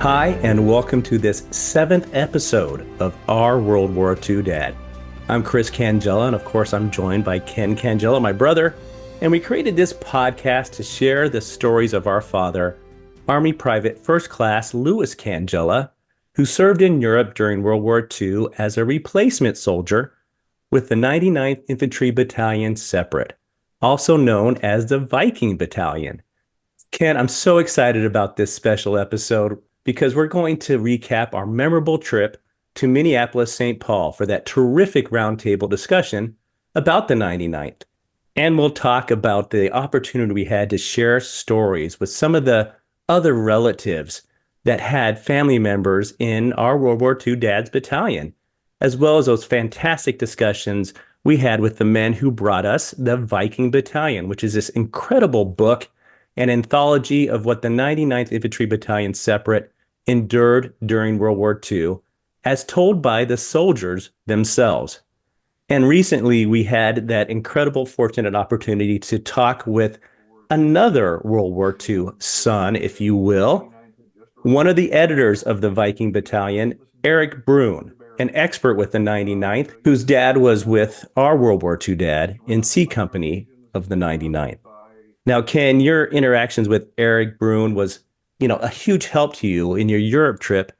Hi, and welcome to this 7th episode of Our World War II Dad. I'm Chris Cangilla, and of course I'm joined by Ken Cangilla, my brother, and we created this podcast to share the stories of our father, Army Private First Class Louis Cangilla, who served in Europe during World War II as a replacement soldier with the 99th Infantry Battalion Separate, also known as the Viking Battalion. Ken, I'm so excited about this special episode because we're going to recap our memorable trip to Minneapolis, St. Paul for that terrific roundtable discussion about the 99th. And we'll talk about the opportunity we had to share stories with some of the other relatives that had family members in our World War II Dad's battalion, as well as those fantastic discussions we had with the men who brought us the Viking Battalion, which is this incredible book, an anthology of what the 99th Infantry Battalion Separate endured during World War II, as told by the soldiers themselves. And recently, we had that incredible, fortunate opportunity to talk with another World War II son, if you will, one of the editors of the Viking Battalion, Erik Brun, an expert with the 99th, whose dad was with our World War II dad in C Company of the 99th. Now, Ken, your interactions with Erik Brun was, a huge help to you in your Europe trip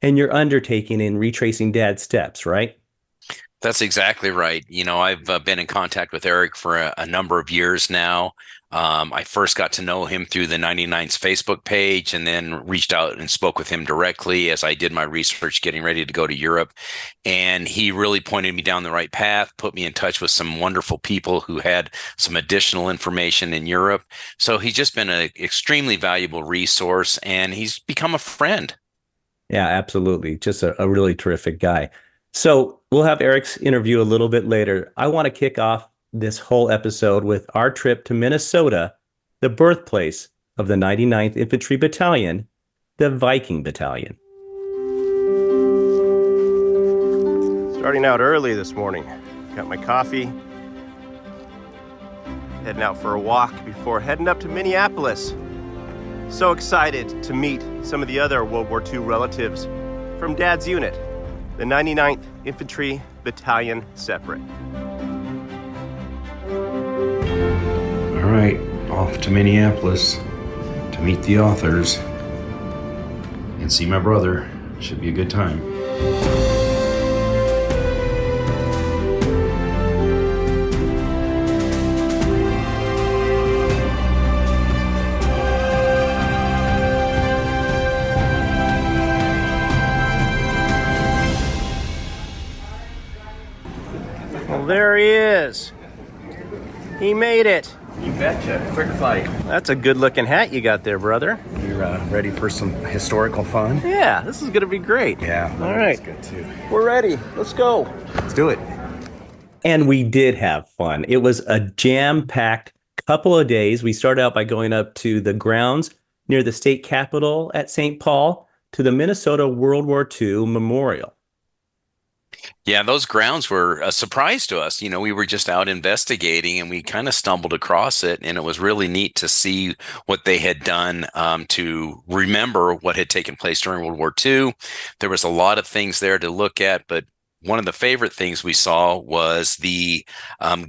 and your undertaking in retracing Dad's steps, right? That's exactly right. I've been in contact with Erik for a number of years now. I first got to know him through the 99's Facebook page and then reached out and spoke with him directly as I did my research getting ready to go to Europe. And he really pointed me down the right path, put me in touch with some wonderful people who had some additional information in Europe. So he's just been an extremely valuable resource and he's become a friend. Yeah, absolutely. Just a really terrific guy. So we'll have Erik's interview a little bit later. I want to kick off this whole episode with our trip to Minnesota, the birthplace of the 99th Infantry Battalion, the Viking Battalion. Starting out early this morning. Got my coffee. Heading out for a walk before heading up to Minneapolis. So excited to meet some of the other World War II relatives from Dad's unit, the 99th Infantry Battalion Separate. All right, off to Minneapolis to meet the authors and see my brother. Should be a good time. Well, there he is. He made it. You betcha. Quick flight. That's a good looking hat you got there, brother. You're ready for some historical fun? Yeah, this is going to be great. Yeah. All right. That's good too. We're ready. Let's go. Let's do it. And we did have fun. It was a jam-packed couple of days. We started out by going up to the grounds near the state capitol at St. Paul to the Minnesota World War II Memorial. Yeah, those grounds were a surprise to us. We were just out investigating and we kind of stumbled across it. And it was really neat to see what they had done to remember what had taken place during World War II. There was a lot of things there to look at, but one of the favorite things we saw was the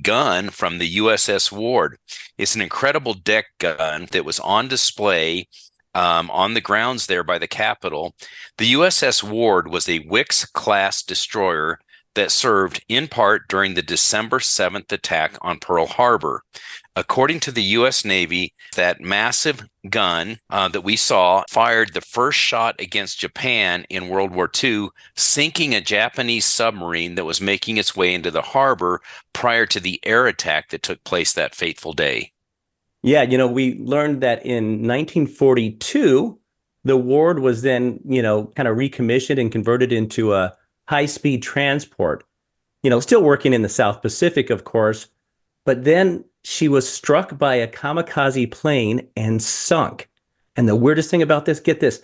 gun from the USS Ward. It's an incredible deck gun that was on display on the grounds there by the Capitol. The USS Ward was a Wicks-class destroyer that served in part during the December 7th attack on Pearl Harbor. According to the U.S. Navy, that massive gun that we saw fired the first shot against Japan in World War II, sinking a Japanese submarine that was making its way into the harbor prior to the air attack that took place that fateful day. Yeah, we learned that in 1942, the Ward was then, kind of recommissioned and converted into a high-speed transport, still working in the South Pacific, of course. But then she was struck by a kamikaze plane and sunk. And the weirdest thing about this, get this,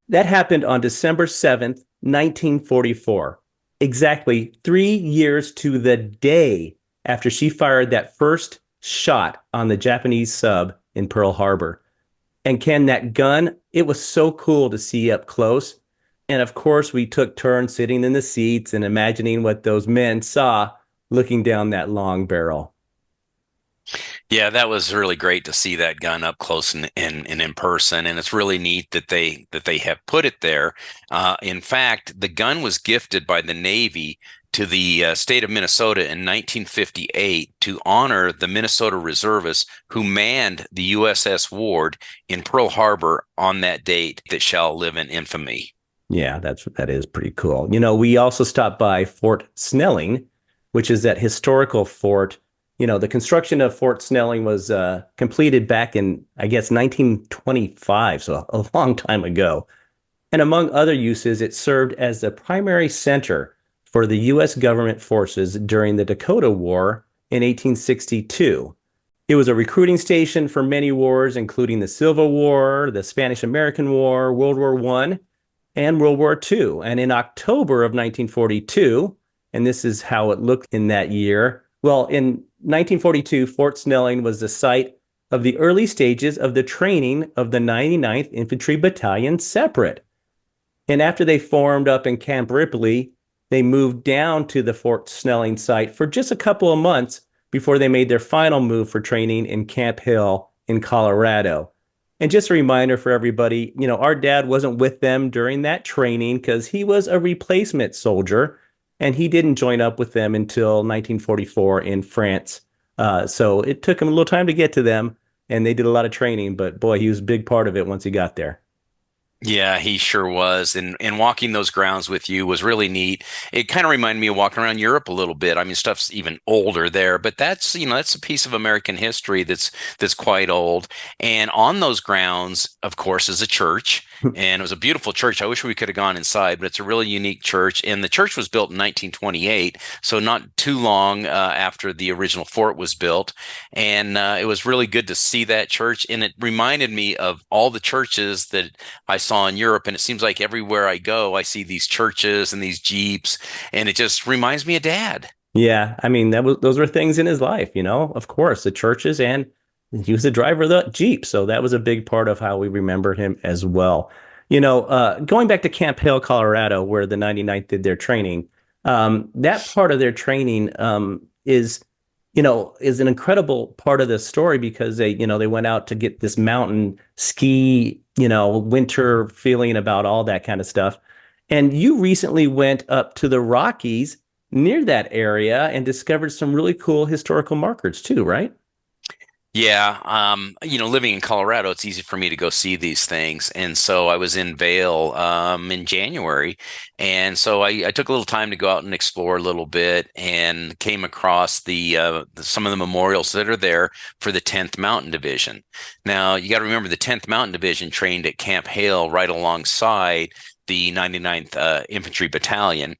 that happened on December 7th, 1944, exactly 3 years to the day after she fired that first shot on the Japanese sub in Pearl Harbor. And Ken, that gun, it was so cool to see up close. And of course, we took turns sitting in the seats and imagining what those men saw looking down that long barrel. Yeah, that was really great to see that gun up close and in person, and it's really neat that they have put it there. In fact, the gun was gifted by the Navy to the state of Minnesota in 1958 to honor the Minnesota reservists who manned the USS Ward in Pearl Harbor on that date that shall live in infamy. Yeah, that is pretty cool. You know, we also stopped by Fort Snelling, which is that historical fort. You know, the construction of Fort Snelling was completed back in, I guess, 1925, so a long time ago. And among other uses, it served as the primary center for the U.S. government forces during the Dakota War in 1862. It was a recruiting station for many wars, including the Civil War, the Spanish-American War, World War I, and World War II. And in October of 1942, and this is how it looked in that year, well, in 1942, Fort Snelling was the site of the early stages of the training of the 99th Infantry Battalion separate. And after they formed up in Camp Ripley, they moved down to the Fort Snelling site for just a couple of months before they made their final move for training in Camp Hale in Colorado. And just a reminder for everybody, you know, our dad wasn't with them during that training because he was a replacement soldier and he didn't join up with them until 1944 in France. So it took him a little time to get to them and they did a lot of training, but boy, he was a big part of it once he got there. Yeah, he sure was. And walking those grounds with you was really neat. It kind of reminded me of walking around Europe a little bit. I mean, stuff's even older there, but that's, you know, that's a piece of American history that's quite old. And on those grounds, of course, is a church. And it was a beautiful church. I wish we could have gone inside, but it's a really unique church. And the church was built in 1928, so not too long after the original fort was built. And it was really good to see that church. And it reminded me of all the churches that I saw in Europe. And it seems like everywhere I go, I see these churches and these Jeeps. And it just reminds me of Dad. Yeah, I mean, those were things in his life, you know, of course, the churches, and he was the driver of the Jeep. So that was a big part of how we remember him as well. You know, going back to Camp Hale, Colorado, where the 99th did their training, that part of their training is an incredible part of the story because they went out to get this mountain ski, winter feeling about all that kind of stuff. And you recently went up to the Rockies near that area and discovered some really cool historical markers too, right? Yeah, living in Colorado, it's easy for me to go see these things. And so I was in Vail in January. And so I took a little time to go out and explore a little bit and came across some of the memorials that are there for the 10th Mountain Division. Now, you got to remember the 10th Mountain Division trained at Camp Hale right alongside the 99th Infantry Battalion.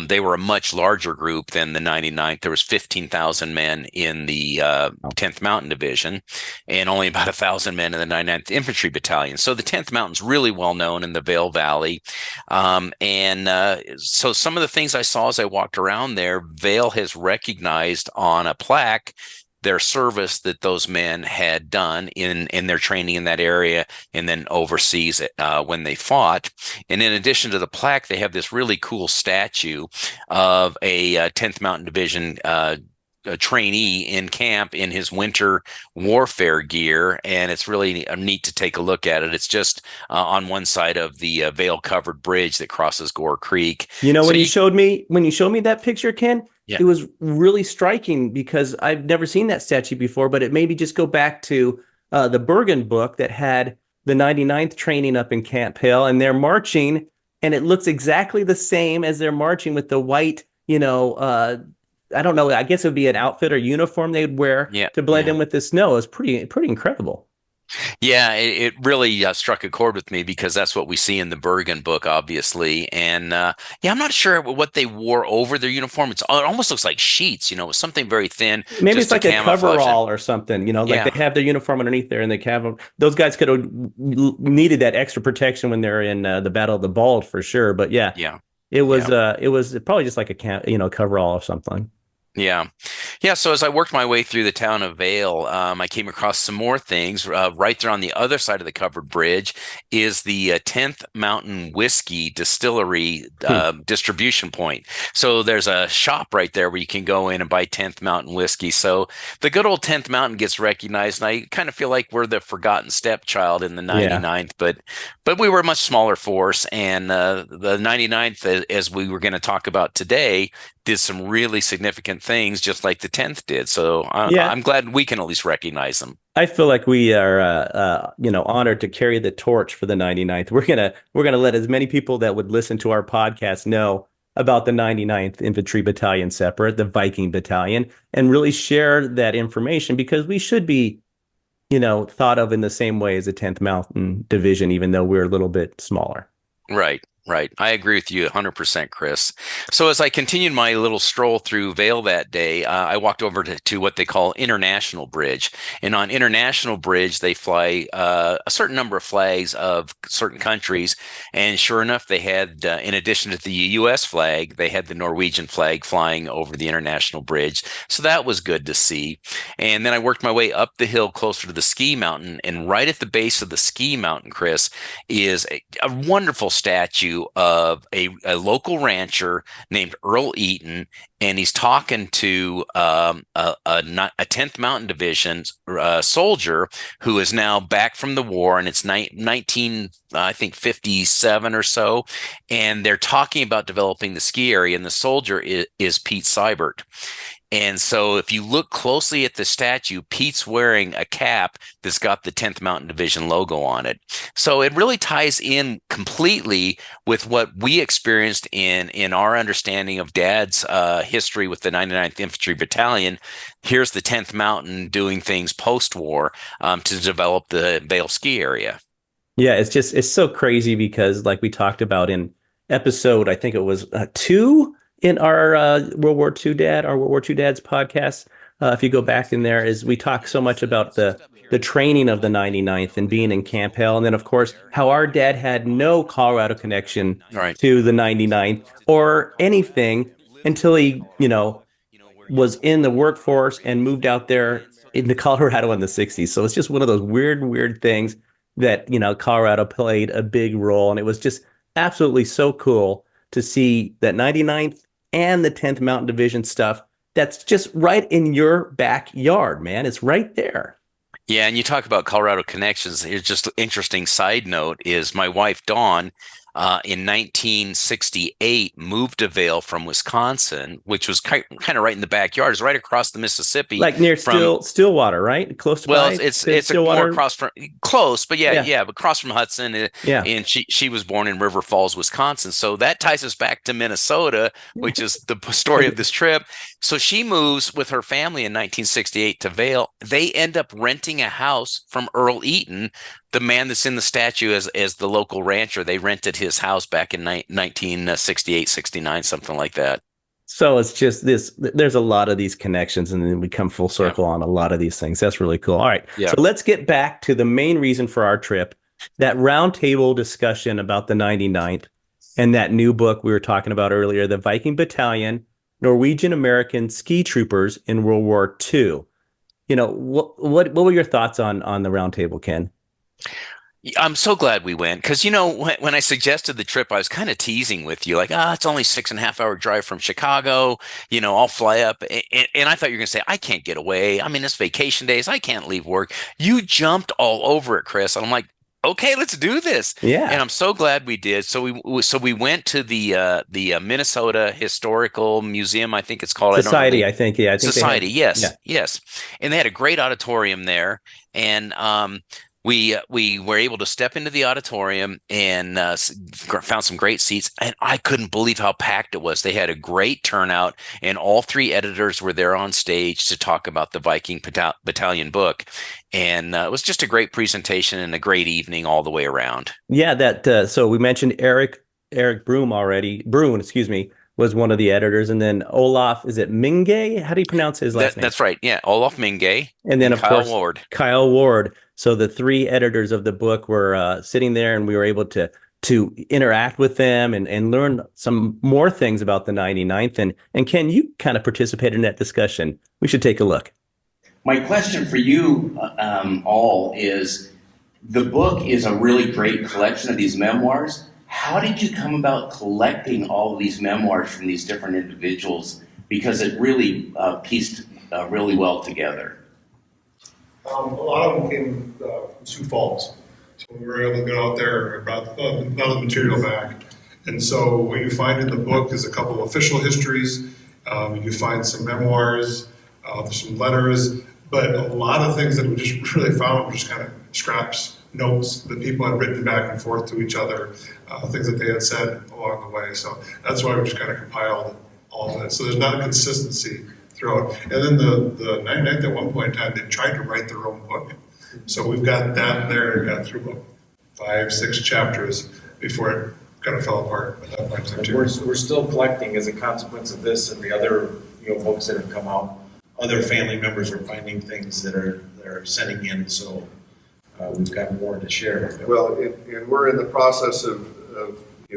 They were a much larger group than the 99th. There was 15,000 men in the 10th Mountain Division and only about 1,000 men in the 99th Infantry Battalion. So the 10th Mountain's really well known in the Vail Valley. So some of the things I saw as I walked around there, Vail has recognized on a plaque their service that those men had done in their training in that area and then overseas when they fought. And in addition to the plaque, they have this really cool statue of a 10th Mountain Division a trainee in camp in his winter warfare gear, and it's really neat to take a look at it. It's just on one side of the Vail covered bridge that crosses Gore Creek. When you showed me that picture, Ken, yeah. It was really striking because I've never seen that statue before, but it made me just go back to the Bergen book that had the 99th training up in Camp Hale, and they're marching, and it looks exactly the same as they're marching with the white, I don't know, I guess it would be an outfit or uniform they'd wear to blend in with the snow. It's pretty incredible. Yeah, it really struck a chord with me because that's what we see in the Bergen book, obviously. And I'm not sure what they wore over their uniform. It almost looks like sheets, something very thin. Maybe it's like a coverall or something, they have their uniform underneath there and they have those guys could have needed that extra protection when they're in the Battle of the Bulge for sure. But it was probably just like a coverall or something. Yeah. Yeah. So as I worked my way through the town of Vail, I came across some more things. Right there on the other side of the covered bridge is the 10th Mountain Whiskey Distillery Hmm. distribution point. So there's a shop right there where you can go in and buy 10th Mountain Whiskey. So the good old 10th Mountain gets recognized. And I kind of feel like we're the forgotten stepchild in the Yeah. 99th, but we were a much smaller force. And the 99th, as we were going to talk about today, did some really significant things, just like the 10th did. So Yeah. I'm glad we can at least recognize them. I feel like we are, honored to carry the torch for the 99th. We're gonna let as many people that would listen to our podcast know about the 99th Infantry Battalion Separate, the Viking Battalion, and really share that information because we should be, thought of in the same way as the 10th Mountain Division, even though we're a little bit smaller. Right, right. I agree with you 100%, Chris. So as I continued my little stroll through Vail that day, I walked over to what they call International Bridge. And on International Bridge, they fly a certain number of flags of certain countries. And sure enough, they had, in addition to the U.S. flag, they had the Norwegian flag flying over the International Bridge. So that was good to see. And then I worked my way up the hill closer to the ski mountain. And right at the base of the ski mountain, Chris, is a wonderful statue of a local rancher named Earl Eaton, and he's talking to a 10th Mountain Division soldier who is now back from the war, and it's 19, I think 57 or so, and they're talking about developing the ski area, and the soldier is Pete Seibert. And so if you look closely at the statue, Pete's wearing a cap that's got the 10th Mountain Division logo on it. So it really ties in completely with what we experienced in our understanding of Dad's history with the 99th Infantry Battalion. Here's the 10th Mountain doing things post-war to develop the Vail ski area. Yeah, it's so crazy because like we talked about in episode, I think it was 2 in our World War II Dads podcast. If you go back in there, is we talk so much about the training of the 99th and being in Camp Hale, and then of course how our dad had no Colorado connection Right. to the 99th or anything until he, was in the workforce and moved out there into Colorado in the 60s. So it's just one of those weird things that, Colorado played a big role. And it was just absolutely so cool to see that 99th and the 10th Mountain Division stuff that's just right in your backyard, man. It's right there. Yeah, and you talk about Colorado connections. Here's just an interesting side note is my wife, Dawn, in 1968 moved to Vail from Wisconsin, which was kind of right in the backyard. It's right across the Mississippi. Like near from Stillwater, right? Close to Well, it's more across from close, but yeah, but across from Hudson. Yeah. And she was born in River Falls, Wisconsin. So that ties us back to Minnesota, which is the story of this trip. So she moves with her family in 1968 to Vail. They end up renting a house from Earl Eaton, the man that's in the statue as the local rancher. They rented his house back in 1968, 69, something like that. So it's just there's a lot of these connections, and then we come full circle on a lot of these things. That's really cool. All right. Yeah. So let's get back to the main reason for our trip, that roundtable discussion about the 99th and that new book we were talking about earlier, the Viking Battalion, Norwegian American Ski Troopers in World War II. What were your thoughts on the roundtable, Ken? I'm so glad we went because, when I suggested the trip, I was kind of teasing with you like, it's only 6.5 hour drive from Chicago. I'll fly up. And I thought you were going to say, I can't get away. I mean, it's vacation days. I can't leave work. You jumped all over it, Chris. And I'm like, okay, let's do this. Yeah. And I'm so glad we did. So we went to the Minnesota Historical Museum. I think it's called Society. I think Society. Yes. And they had a great auditorium there. And, we were able to step into the auditorium and found some great seats, and I couldn't believe how packed it was. They had a great turnout, and all 3 editors were there on stage to talk about the Viking Battalion book, and it was just a great presentation and a great evening all the way around. Yeah, so we mentioned Erik Brun already. Brun, excuse me, was one of the editors, and then Olaf, is it Minge? How do you pronounce his last name? That's right. Yeah, Olaf Minge. And then of course Ward. Kyle Ward. So the 3 editors of the book were sitting there, and we were able to to interact with them and learn some more things about the 99th. And Ken, you kind of participated in that discussion. We should take a look. My question for you all is, the book is a really great collection of these memoirs. How did you come about collecting all of these memoirs from these different individuals? Because it really pieced really well together. A lot of them came from Sioux Falls. So we were able to get out there and brought the material back. And so what you find in the book is a couple of official histories. You find some memoirs, there's some letters, but a lot of things that we just really found were just kind of scraps, notes that people had written back and forth to each other, things that they had said along the way. So that's why we just kind of compiled all of that. So there's not a consistency throughout. And then the 99th at one point in time, they tried to write their own book. So we've got that there, and got through about 5-6 chapters before it kind of fell apart at that point in time. We're still collecting as a consequence of this and the other books that have come out. Other family members are finding things that are sending in, so we've got more to share. Well, and we're in the process of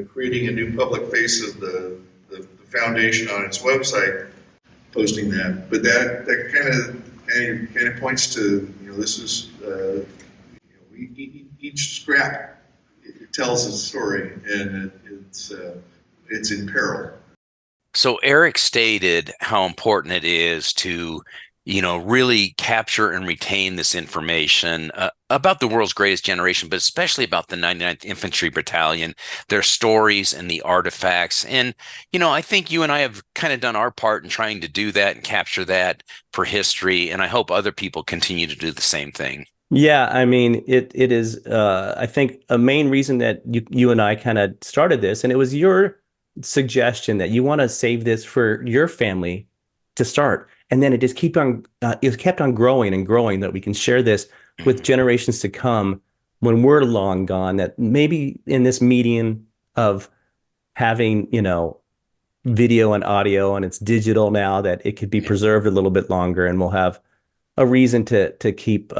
creating a new public face of the foundation on its website, posting that. But that kind of points to this is each scrap it tells a story, and it's in peril. So Erik stated how important it is to, really capture and retain this information about the world's greatest generation, but especially about the 99th Infantry Battalion, their stories and the artifacts. And, I think you and I have kind of done our part in trying to do that and capture that for history. And I hope other people continue to do the same thing. Yeah, I mean, it is, I think, a main reason that you and I kind of started this, and it was your suggestion that you want to save this for your family to start. And then it just it kept on growing and growing, that we can share this with generations to come when we're long gone, that maybe in this medium of having, video and audio, and it's digital now, that it could be preserved a little bit longer, and we'll have a reason to keep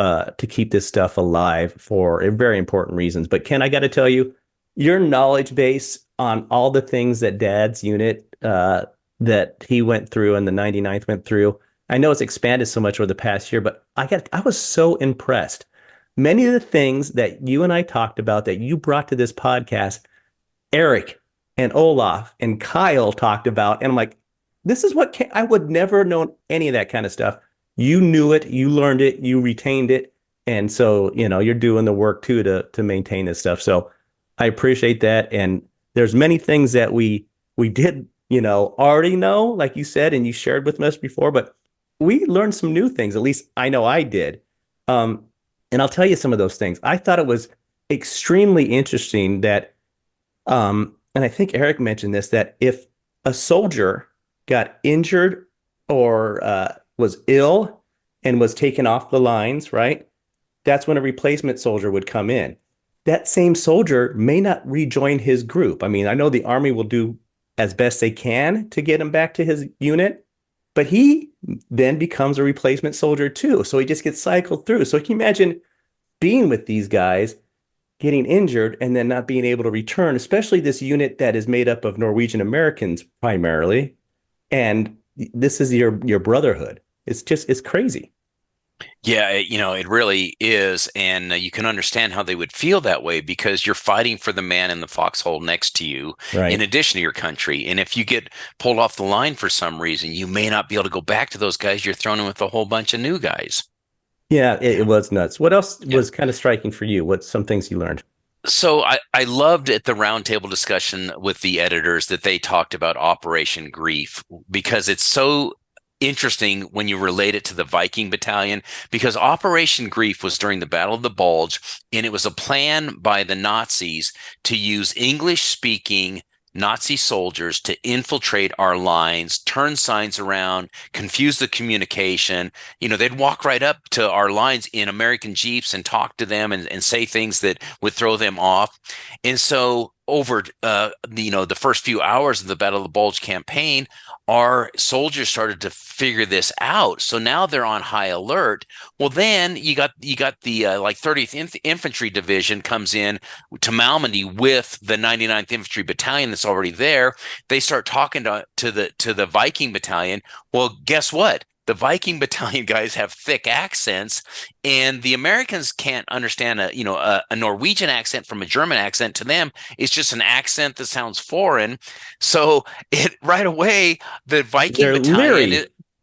this stuff alive for very important reasons. But Ken, I got to tell you, your knowledge base on all the things that Dad's unit that he went through and the 99th went through, I know it's expanded so much over the past year, but I was so impressed. Many of the things that you and I talked about that you brought to this podcast, Erik and Olaf and Kyle talked about, and I'm like, this is what I would never have known any of that kind of stuff. You knew it, you learned it, you retained it, and so you're doing the work too to maintain this stuff. So I appreciate that, and there's many things that we did already know, like you said, and you shared with us before, but we learned some new things. At least I know I did. And I'll tell you some of those things. I thought it was extremely interesting that, and I think Erik mentioned this, that if a soldier got injured or was ill and was taken off the lines, right? That's when a replacement soldier would come in. That same soldier may not rejoin his group. I mean, I know the Army will do as best they can to get him back to his unit, but he then becomes a replacement soldier too. So he just gets cycled through. So can you imagine being with these guys, getting injured, and then not being able to return, especially this unit that is made up of Norwegian Americans primarily. And this is your brotherhood. It's crazy. Yeah, it really is. And you can understand how they would feel that way, because you're fighting for the man in the foxhole next to you, right, in addition to your country. And if you get pulled off the line for some reason, you may not be able to go back to those guys. You're thrown in with a whole bunch of new guys. Yeah, it was nuts. What else was kind of striking for you? What's some things you learned? So I loved at the roundtable discussion with the editors that they talked about Operation Greif, because it's so interesting when you relate it to the Viking Battalion, because Operation Greif was during the Battle of the Bulge, and it was a plan by the Nazis to use English-speaking Nazi soldiers to infiltrate our lines, turn signs around, confuse the communication. They'd walk right up to our lines in American Jeeps and talk to them and say things that would throw them off. And so over the first few hours of the Battle of the Bulge campaign, our soldiers started to figure this out. So now they're on high alert. Well, then you got the like 30th Infantry Division comes in to Malmedy with the 99th Infantry Battalion that's already there. They start talking to the Viking Battalion. Well, guess what? The Viking Battalion guys have thick accents, and the Americans can't understand a Norwegian accent from a German accent. To them, it's just an accent that sounds foreign. So right away, the Viking They're Battalion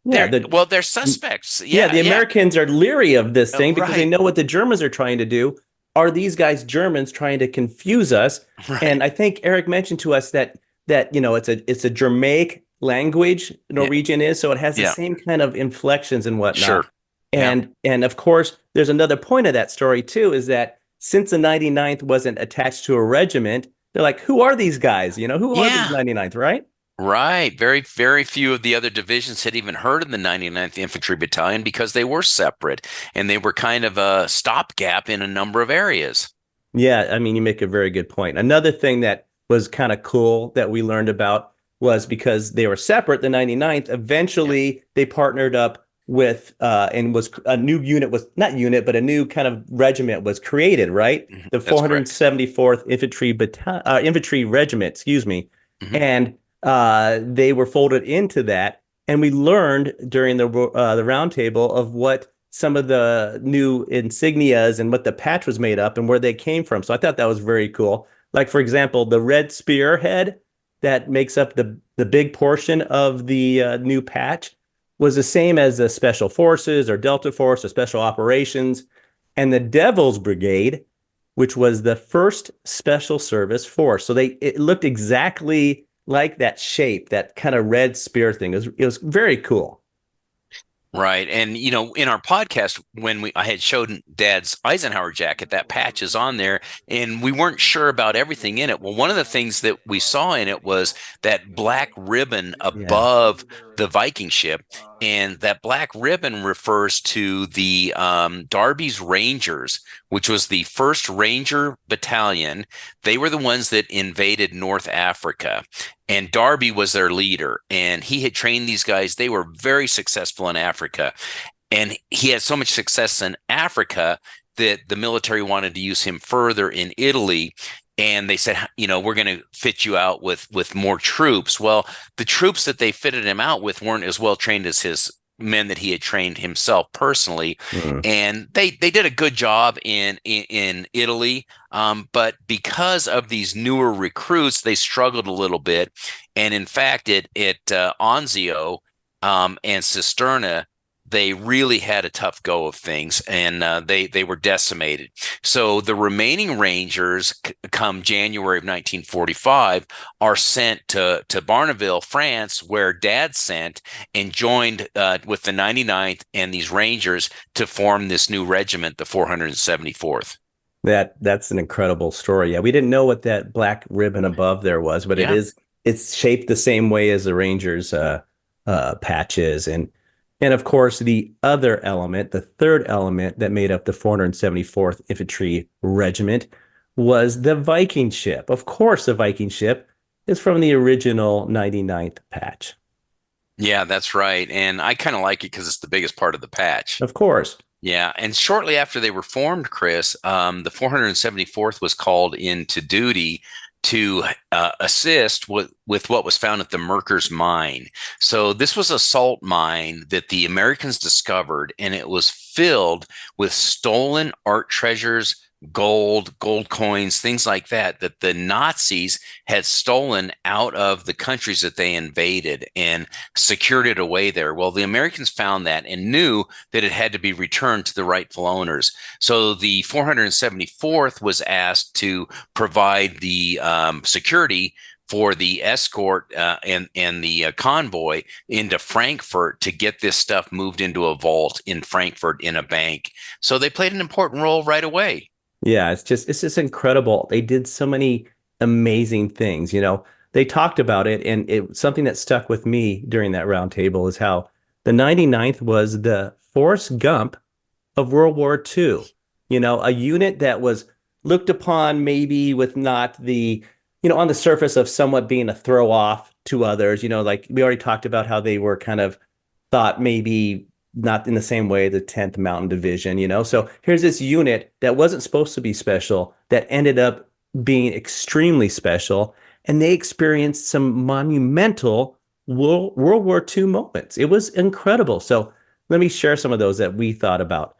leery. they're suspects. Yeah, the Americans are leery of this thing because they Right. know what the Germans are trying to do. Are these guys Germans trying to confuse us? Right. And I think Erik mentioned to us that it's a Germanic language, Norwegian is, so it has the Yeah. same kind of inflections and whatnot. Sure. And of course, there's another point of that story too, is that since the 99th wasn't attached to a regiment, they're like, who are these guys? Who are these 99th, right? Right. Very, very few of the other divisions had even heard of the 99th Infantry Battalion because they were separate and they were kind of a stopgap in a number of areas. Yeah, I mean, you make a very good point. Another thing that was kind of cool that we learned about was because they were separate, the 99th, eventually they partnered up with and was a new unit was not unit, but a new kind of regiment was created, right? The That's correct. 474th Infantry Regiment, excuse me. Mhm. And they were folded into that. And we learned during the roundtable of what some of the new insignias and what the patch was made up and where they came from. So I thought that was very cool. Like, for example, the red spearhead that makes up the big portion of the new patch was the same as the Special Forces or Delta Force or Special Operations. And the Devil's Brigade, which was the first Special Service Force. So it looked exactly like that shape, that kind of red spear thing. It was very cool. Right. And, in our podcast, when I had showed Dad's Eisenhower jacket, that patch is on there, and we weren't sure about everything in it. Well, one of the things that we saw in it was that black ribbon above the Viking ship. And that black ribbon refers to the Darby's Rangers, which was the first Ranger battalion. They were the ones that invaded North Africa. And Darby was their leader, and he had trained these guys. They were very successful in Africa, and he had so much success in Africa that the military wanted to use him further in Italy. And they said, we're going to fit you out with more troops. Well, the troops that they fitted him out with weren't as well trained as his men that he had trained himself personally. And they did a good job in Italy. But because of these newer recruits, they struggled a little bit. And in fact, at Anzio and Cisterna, they really had a tough go of things, and they were decimated. So the remaining Rangers, come January of 1945, are sent to Barneville, France, where Dad sent, and joined with the 99th and these Rangers to form this new regiment, the 474th. That's an incredible story. Yeah, we didn't know what that black ribbon above there was, but it's shaped the same way as the Rangers patch is. And of course, the other element, the third element that made up the 474th Infantry Regiment was the Viking ship. Of course, the Viking ship is from the original 99th patch. Yeah, that's right. And I kind of like it because it's the biggest part of the patch. Of course. Yeah, and shortly after they were formed, Chris, the 474th was called into duty to assist with what was found at the Merkers mine. So this was a salt mine that the Americans discovered, and it was filled with stolen art treasures, gold coins, things like that the Nazis had stolen out of the countries that they invaded and secured it away there. Well, the Americans found that and knew that it had to be returned to the rightful owners. So the 474th was asked to provide the security for the escort and the convoy into Frankfurt to get this stuff moved into a vault in Frankfurt in a bank. So they played an important role right away. Yeah, it's just incredible. They did so many amazing things. They talked about it, and something that stuck with me during that roundtable is how the 99th was the Forrest Gump of World War II. A unit that was looked upon maybe with not the on the surface of somewhat being a throw off to others, like we already talked about how they were kind of thought maybe not in the same way the 10th Mountain Division. So here's this unit that wasn't supposed to be special that ended up being extremely special, and they experienced some monumental World War II moments. It was incredible. So let me share some of those that we thought about.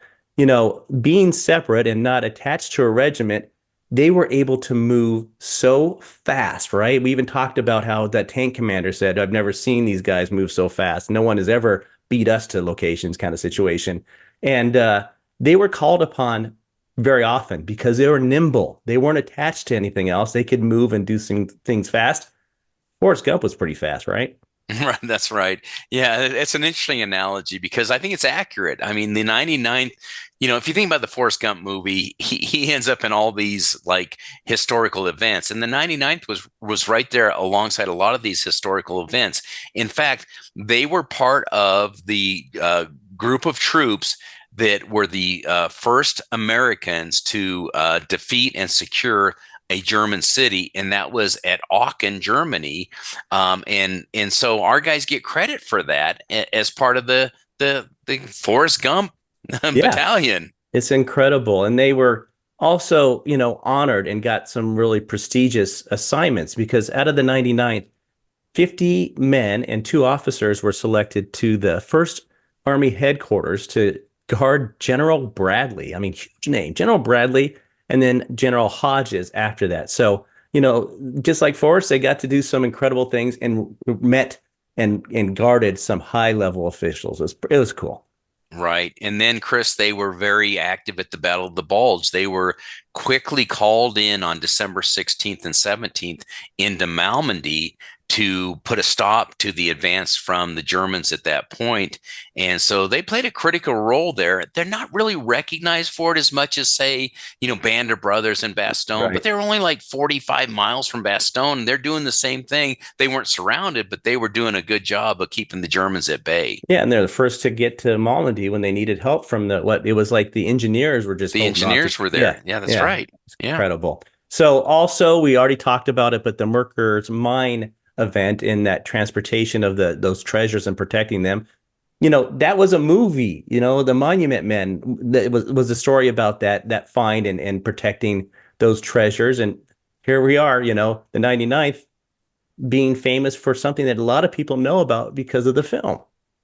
Being separate and not attached to a regiment, they were able to move so fast, right? We even talked about how that tank commander said, I've never seen these guys move so fast. No one has ever beat us to locations kind of situation. And they were called upon very often because they were nimble. They weren't attached to anything else. They could move and do things fast. Forrest Gump was pretty fast, right? Right, that's right. Yeah, it's an interesting analogy because I think it's accurate. I mean, the 99th, if you think about the Forrest Gump movie, he ends up in all these like historical events, and the 99th was right there alongside a lot of these historical events. In fact, they were part of the group of troops that were the first Americans to defeat and secure a German city, and that was at Aachen, Germany. And so our guys get credit for that as part of the Forrest Gump battalion. It's incredible. And they were also, honored and got some really prestigious assignments because out of the 99th, 50 men and 2 officers were selected to the 1st Army headquarters to guard General Bradley. I mean, huge name, General Bradley, and then General Hodges after that. So, just like Forrest, they got to do some incredible things and met and guarded some high-level officials. It was cool. Right. And then, Chris, they were very active at the Battle of the Bulge. They were quickly called in on December 16th and 17th into Malmedy to put a stop to the advance from the Germans at that point. And so they played a critical role there. They're not really recognized for it as much as, say, Band of Brothers and Bastogne, but they were only like 45 miles from Bastogne. They're doing the same thing. They weren't surrounded, but they were doing a good job of keeping the Germans at bay. Yeah, and they're the first to get to Malmedy when they needed help from it was like the engineers were just the engineers were there. Yeah, that's right. It's incredible. So also, we already talked about it, but the Merkers mine event in that transportation of those treasures and protecting them, that was a movie. The Monument Men, that was a story about that find and protecting those treasures. And here we are, the 99th being famous for something that a lot of people know about because of the film.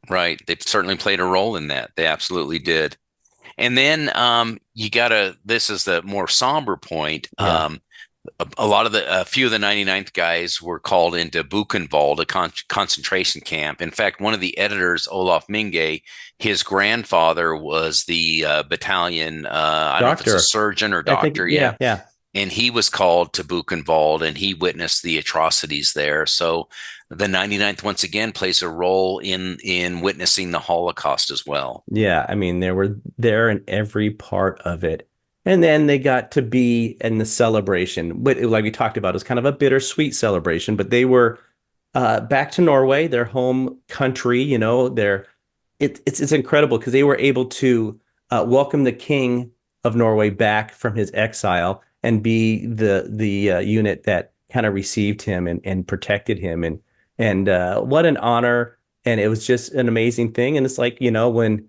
Right. They certainly played a role in that. They absolutely did. And then this is the more somber point. Yeah. A few of the 99th guys were called into Buchenwald, a concentration camp. In fact, one of the editors, Olaf Minge, his grandfather was the battalion, I don't know if it's a surgeon or doctor. Yeah. And he was called to Buchenwald, and he witnessed the atrocities there. So the 99th, once again, plays a role in witnessing the Holocaust as well. Yeah, I mean, they were there in every part of it. And then they got to be in the celebration. But like we talked about, it was kind of a bittersweet celebration. But they were back to Norway, their home country. It's incredible because they were able to welcome the king of Norway back from his exile and be the unit that kind of received him and protected him. And what an honor. And it was just an amazing thing. And it's like, when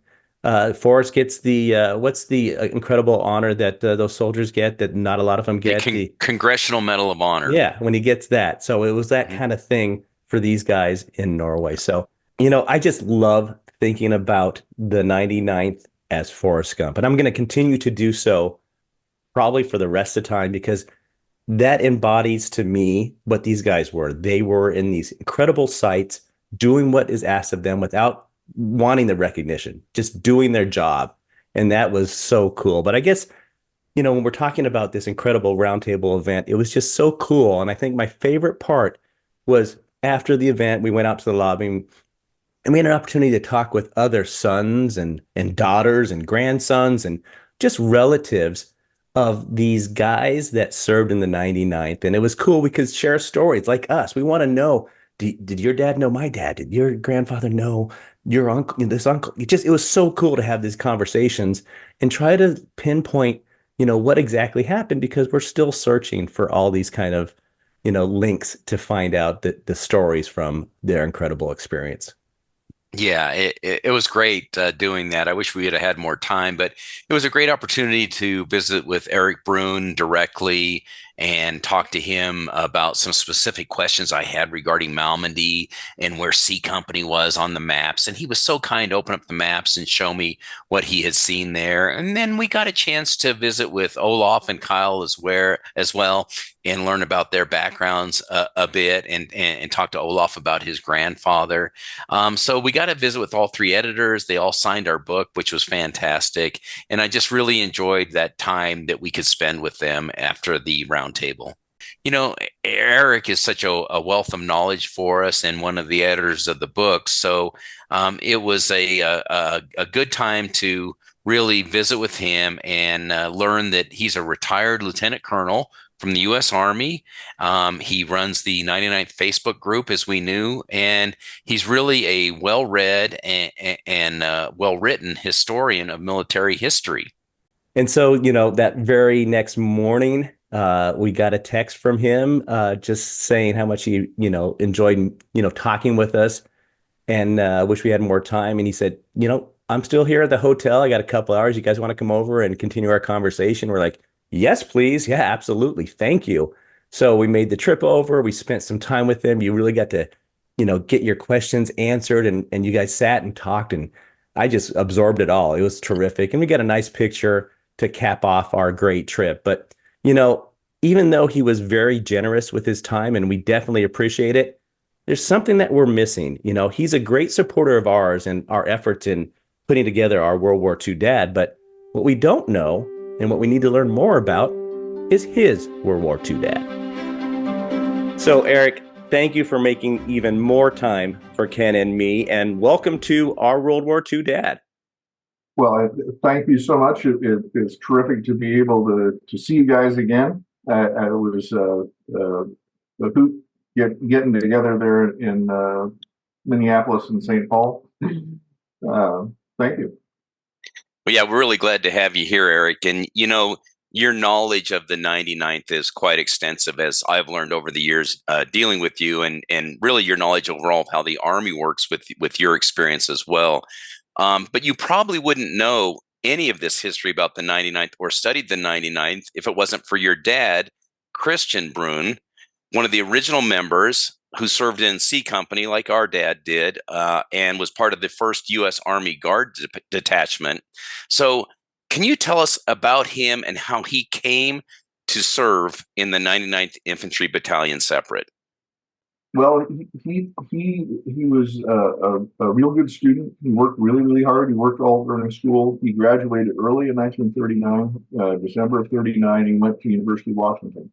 Forrest gets what's the incredible honor that those soldiers get that not a lot of them get? The Congressional Medal of Honor. Yeah, when he gets that. So it was that kind of thing for these guys in Norway. So, I just love thinking about the 99th as Forrest Gump. And I'm going to continue to do so probably for the rest of the time because that embodies to me what these guys were. They were in these incredible sites doing what is asked of them without wanting the recognition, just doing their job. And that was so cool. But I guess, when we're talking about this incredible roundtable event, it was just so cool. And I think my favorite part was after the event, we went out to the lobby and we had an opportunity to talk with other sons and daughters and grandsons and just relatives of these guys that served in the 99th. And it was cool because share stories like us. We want to know, did your dad know my dad? Did your grandfather know your uncle, this uncle? It was so cool to have these conversations and try to pinpoint, what exactly happened because we're still searching for all these kind of links to find out the stories from their incredible experience. Yeah, it was great doing that. I wish we had had more time, but it was a great opportunity to visit with Erik Brun directly and talk to him about some specific questions I had regarding Malmedy and where C Company was on the maps. And he was so kind to open up the maps and show me what he had seen there. And then we got a chance to visit with Olaf and Kyle as well and learn about their backgrounds a bit and talk to Olaf about his grandfather. So we got to visit with all three editors. They all signed our book, which was fantastic. And I just really enjoyed that time that we could spend with them after the roundtable. Erik is such a wealth of knowledge for us and one of the editors of the book. So it was a good time to really visit with him and learn that he's a retired lieutenant colonel from the U.S. Army. He runs the 99th Facebook group, as we knew, and he's really a well-read and well-written historian of military history. And so, that very next morning, we got a text from him just saying how much he, enjoyed, talking with us and wish we had more time. And he said, I'm still here at the hotel. I got a couple hours. You guys want to come over and continue our conversation? We're like, yes, please. Yeah, absolutely. Thank you. So we made the trip over. We spent some time with him. You really got to, get your questions answered and you guys sat and talked and I just absorbed it all. It was terrific. And we got a nice picture to cap off our great trip. But, even though he was very generous with his time and we definitely appreciate it, there's something that we're missing. He's a great supporter of ours and our efforts in putting together our World War II dad. But what we don't know and what we need to learn more about is his World War II dad. So, Erik, thank you for making even more time for Ken and me, and welcome to our World War II dad. Well, thank you so much. It's terrific to be able to see you guys again. I was getting together there in Minneapolis and St. Paul. Thank you. Well, yeah, we're really glad to have you here, Erik. And, your knowledge of the 99th is quite extensive, as I've learned over the years dealing with you, and really your knowledge overall of how the Army works with your experience as well. But you probably wouldn't know any of this history about the 99th or studied the 99th if it wasn't for your dad, Christian Brun, one of the original members who served in C Company like our dad did, and was part of the first U.S. Army Guard Detachment. So can you tell us about him and how he came to serve in the 99th Infantry Battalion separate? Well, he was a real good student. He worked really, really hard. He worked all during school. He graduated early in 1939, December of 39. He went to University of Washington.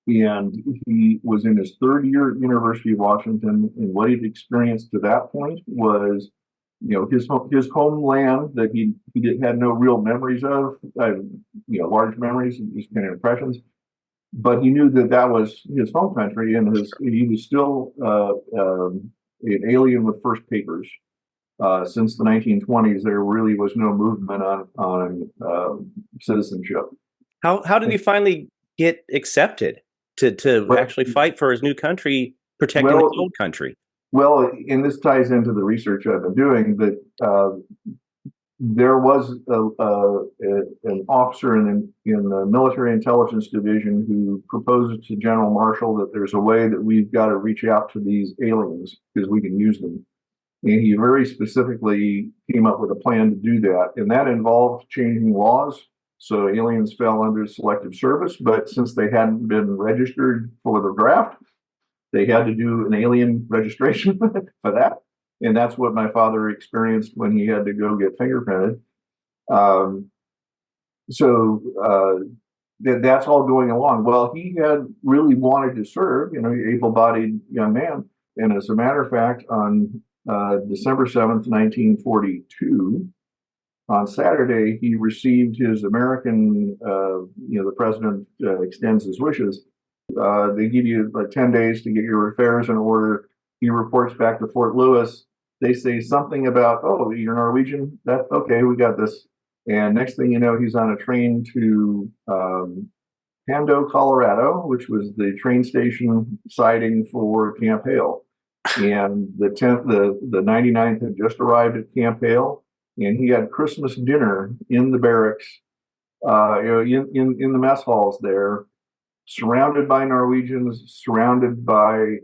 And he was in his third year at University of Washington. And what he'd experienced to that point was, his homeland that he had no real memories of, large memories, just kind of impressions. But he knew that was his home country, and he was still an alien with first papers. Since the 1920s, there really was no movement on citizenship. How did he finally get accepted to actually fight for his new country, protecting his old country? Well, and this ties into the research I've been doing, that there was an officer in the Military Intelligence Division who proposed to General Marshall that there's a way that we've got to reach out to these aliens because we can use them. And he very specifically came up with a plan to do that. And that involved changing laws. So aliens fell under selective service, but since they hadn't been registered for the draft, they had to do an alien registration for that. And that's what my father experienced when he had to go get fingerprinted. That's all going along. Well, he had really wanted to serve, able-bodied young man. And as a matter of fact, on December 7th, 1942, on Saturday, he received his American, the president extends his wishes. They give you like 10 days to get your affairs in order. He reports back to Fort Lewis. They say something about, oh, you're Norwegian? That's okay, we got this. And next thing you know, he's on a train to Pando, Colorado, which was the train station siding for Camp Hale. And the 99th had just arrived at Camp Hale, and he had Christmas dinner in the barracks, in the mess halls there, surrounded by Norwegians, surrounded by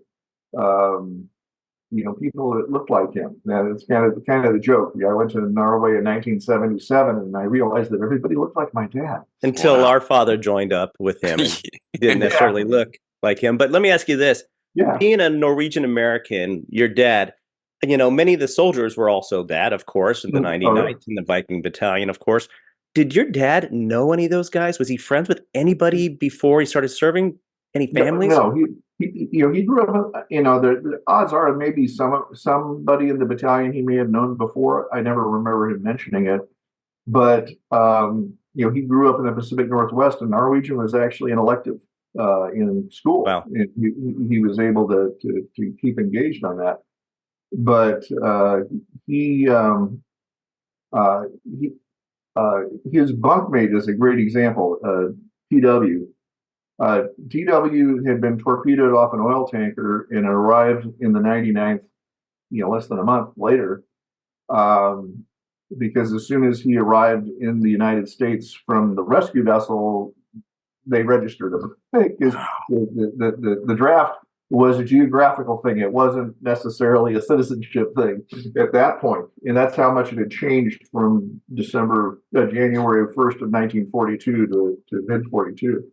people that looked like him. Now it's kind of the joke. I went to Norway in 1977, and I realized that everybody looked like my dad. Until our father joined up with him and didn't necessarily look like him. But let me ask you this. Yeah. Being a Norwegian American, your dad, many of the soldiers were also that, of course, in the 99th and the Viking Battalion, of course. Did your dad know any of those guys? Was he friends with anybody before he started serving? Any families? No, he grew up. The odds are maybe somebody in the battalion he may have known before. I never remember him mentioning it, but he grew up in the Pacific Northwest, and Norwegian was actually an elective in school. Wow. He was able to keep engaged on that, but his bunkmate is a great example. TW. TW had been torpedoed off an oil tanker and arrived in the 99th, less than a month later, because as soon as he arrived in the United States from the rescue vessel, they registered him. Because the draft was a geographical thing. It wasn't necessarily a citizenship thing at that point. And that's how much it had changed from January 1st of 1942 to mid-42.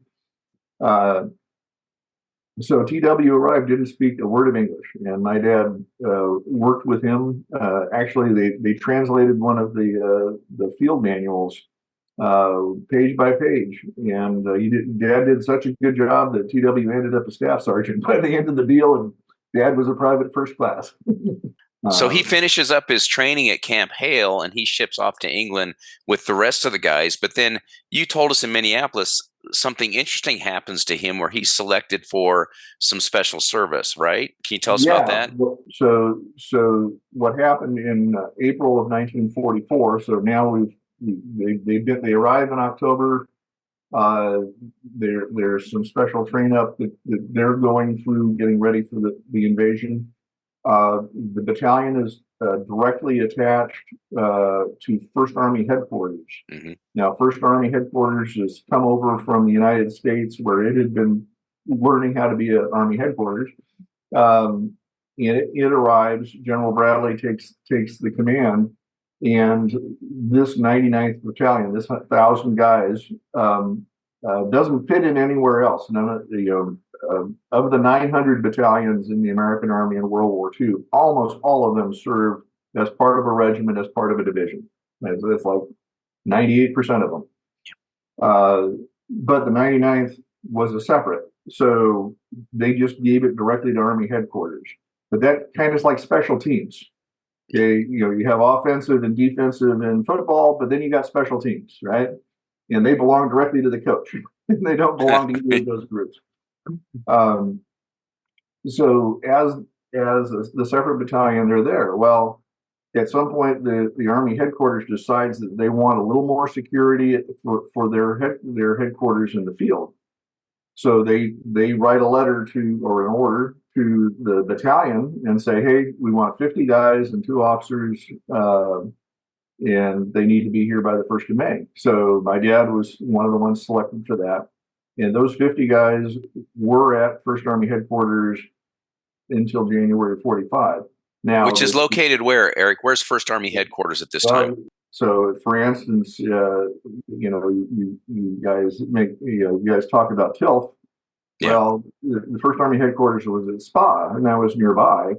So TW arrived, didn't speak a word of English, and my dad worked with him. Actually, they translated one of the field manuals page by page, and Dad did such a good job that TW ended up a staff sergeant by the end of the deal, and Dad was a private first class. So he finishes up his training at Camp Hale, and he ships off to England with the rest of the guys. But then you told us in Minneapolis something interesting happens to him where he's selected for some special service, right? Can you tell us about that? So what happened in April of 1944? So now they arrived in October. There's some special train up that they're going through, getting ready for the invasion. The battalion is directly attached to First Army headquarters. Mm-hmm. Now, First Army headquarters has come over from the United States, where it had been learning how to be an Army headquarters. And it arrives. General Bradley takes the command, and this 99th Battalion, this 1,000 guys, doesn't fit in anywhere else. None of the 900 battalions in the American Army in World War II, almost all of them served as part of a regiment, as part of a division. It's like 98% of them. But the 99th was a separate, so they just gave it directly to Army headquarters. But that kind of is like special teams. Okay, you have offensive and defensive in football, but then you got special teams, right? And they belong directly to the coach. They don't belong to either of those groups. So as the separate battalion, they're there. Well, at some point, the Army headquarters decides that they want a little more security for their headquarters in the field. So they write a letter or an order to the battalion and say, hey, we want 50 guys and 2 officers, and they need to be here by the 1st of May. So my dad was one of the ones selected for that. And those 50 guys were at First Army headquarters until January 45. Now, which is located where, Eric? Where's First Army headquarters at this time? So, for instance, you guys talk about Tilth. Yeah. Well, the First Army headquarters was at Spa, and that was nearby.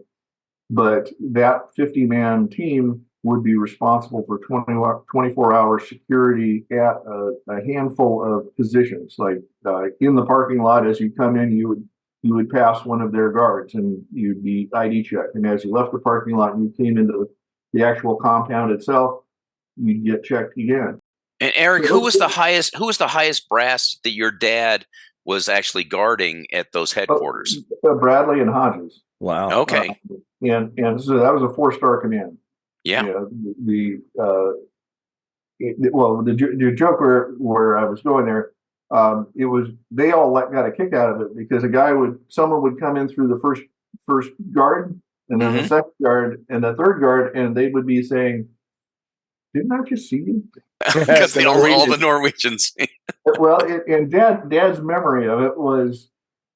But that 50-man team would be responsible for 24-hour security at a handful of positions. Like in the parking lot, as you come in, you would pass one of their guards, and you'd be ID checked. And as you left the parking lot and you came into the actual compound itself, you'd get checked again. And Eric, who was the highest brass that your dad was actually guarding at those headquarters? Bradley and Hodges. Wow. Okay. And so that was a 4-star command. Yeah. The joke where I was going there, It was, they all got a kick out of it because someone would come in through the first guard, and then the second guard, and the third guard, and they would be saying, "Didn't I just see you?" Because all the Norwegians. Well, and Dad's memory of it was